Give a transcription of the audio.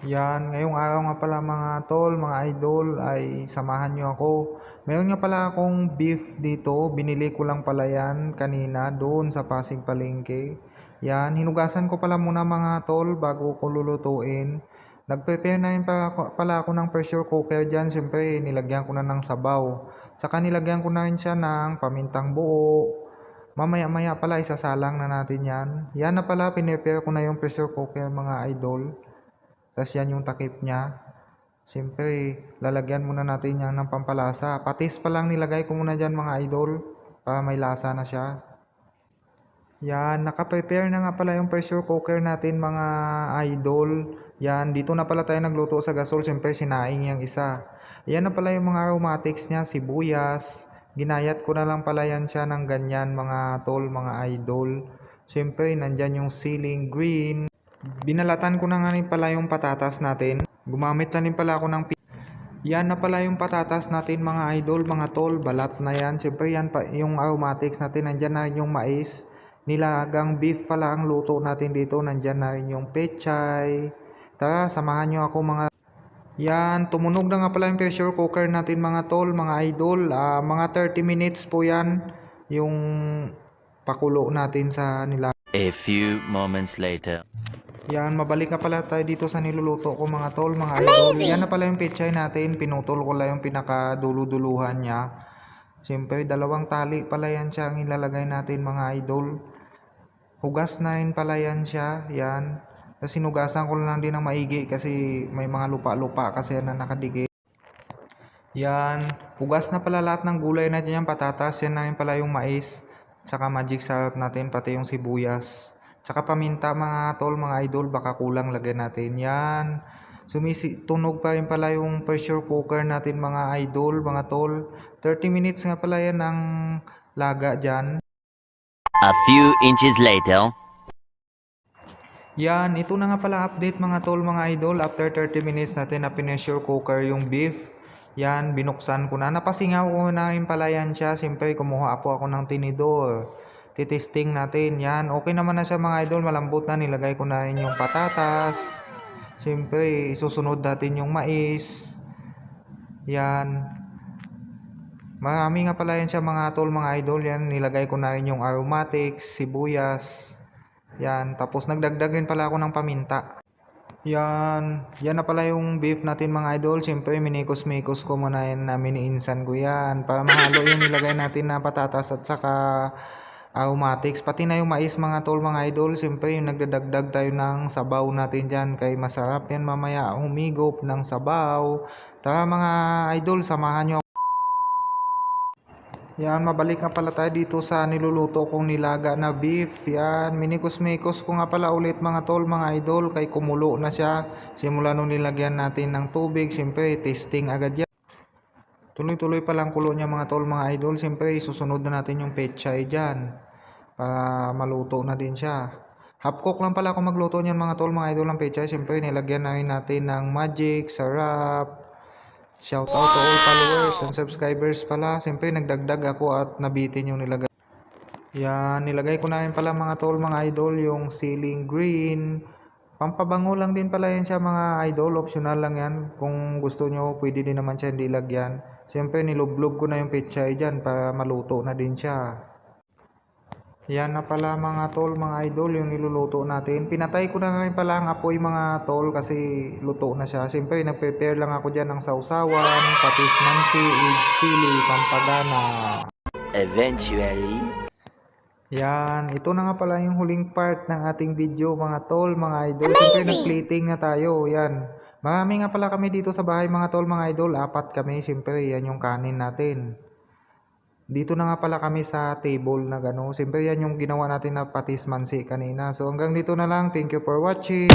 Yan, ngayong araw nga pala mga tol, mga idol, ay samahan nyo ako. Meron nga pala akong beef dito, binili ko lang pala yan kanina doon sa Pasig Palengke. Yan, hinugasan ko pala muna mga tol bago ko lulutuin. Nag-prepare na rin pala ako ng pressure cooker dyan, siyempre nilagyan ko na ng sabaw. Saka nilagyan ko na rin siya ng pamintang buo. Mamaya-maya pala isasalang na natin yan. Yan na pala, pinprepare ko na yung pressure cooker mga idol. Tapos yan yung takip niya. Siyempre, lalagyan muna natin yan ng pampalasa. Patis pa lang nilagay ko muna dyan mga idol. Para may lasa na siya. Yan, naka-prepare na nga pala yung pressure cooker natin mga idol. Yan, dito na pala tayo nagluto sa gasol. Siyempre, sinaing yung isa. Yan na pala yung mga aromatics niya, sibuyas. Ginayat ko na lang pala yan siya ng ganyan mga tol, mga idol. Siyempre, nandyan yung ceiling green. Binalatan ko na nga rin pala yung patatas natin. Gumamit na rin pala ako ng yan na pala yung patatas natin mga idol, mga tol. Balat na yan. Siyempre yan pa, yung aromatics natin. Nandyan na rin yung mais. Nilagang beef pala ang luto natin dito. Nandyan na rin yung pechay. Tara, samahan nyo ako mga... Yan, tumunog na nga pala yung pressure cooker natin mga tol, mga idol. Mga 30 minutes po yan. Yung pakulo natin sa nila. A few moments later. Yan, mabalik nga pala tayo dito sa niluluto ko mga tol, mga idol. Yan na pala yung pechay natin. Pinutol ko lang yung pinakaduluduluhan niya. Siyempre, dalawang tali pala yan siya ang ilalagay natin mga idol. Hugas na yun pala yan siya. Yan. Tapos sinugasan ko lang din ng maigi kasi may mga lupa-lupa kasi yan na nakadikit. Yan. Hugas na pala lahat ng gulay natin yung patatas. Yan na yun pala yung mais. Tsaka magic sarap natin, pati yung sibuyas. Tsaka paminta mga tol, mga idol, baka kulang lagyan natin. Yan. Tunog pa rin pala yung pressure cooker natin mga idol, mga tol. 30 minutes nga pala yan ang laga dyan. A few inches later. Yan, ito na nga pala update mga tol, mga idol. After 30 minutes natin na pressure cooker yung beef. Yan, binuksan ko na. Napasingaw ko na rin pala yan siya. Siyempre, kumuha ako ng tinidor. Titesting natin. Yan, okay naman na siya mga idol. Malambot na. Nilagay ko na rin yung patatas. Siyempre, isusunod natin yung mais. Yan. Marami nga pala yan siya mga tol, mga idol. Yan, nilagay ko na rin yung aromatics, sibuyas. Yan, tapos nagdagdag rin pala ako ng paminta. Yan, yan na pala yung beef natin mga idol. Siyempre, minikos-mikos ko muna yan na miniinsan ko yan. Para mahalo yung nilagay natin na patatas at saka aromatics. Pati na yung mais mga tol, mga idol. Siyempre, yung nagdadagdag tayo ng sabaw natin dyan. Kaya masarap yan mamaya humigop ng sabaw. Tara mga idol, samahan nyo. Yan, mabalik nga pala tayo dito sa niluluto kong nilaga na beef. Yan, minikos-mikos ko nga pala ulit mga tol, mga idol. Kay kumulo na siya. Simula nung nilagyan natin ng tubig. Siyempre, testing agad yan. Tuloy-tuloy pa lang kulo niya mga tol, mga idol. Siyempre, susunod na natin yung pechay dyan. Para maluto na din siya. Half cook lang pala ako magluto niyan mga tol, mga idol ng pechay. Siyempre, nilagyan na rin natin ng magic, sarap. Shout out to all followers and subscribers pala. Siyempre nagdagdag ako at nabitin yung nilagay. Yan, nilagay ko na rin pala mga tol, mga idol, yung ceiling green. Pampabango lang din pala yan siya mga idol. Optional lang yan. Kung gusto nyo, pwede din naman siya hindi lagyan. Siyempre nilublog ko na yung pechay dyan para maluto na din siya. Yan na pala mga tol, mga idol, yung niluluto natin. Pinatay ko na rin pala ang apoy mga tol kasi luto na siya. Siyempre, nag-prepare lang ako dyan ng sausawan, patis mansi, chili, pampagana. Eventually. Yan, ito na nga pala yung huling part ng ating video mga tol, mga idol. Siyempre, nag-plating na tayo. Yan. Marami nga pala kami dito sa bahay mga tol, mga idol. 4 kami. Siyempre, yan yung kanin natin. Dito na nga pala kami sa table na gano'n. Siyempre yan yung ginawa natin na patis mansi kanina. So hanggang dito na lang. Thank you for watching.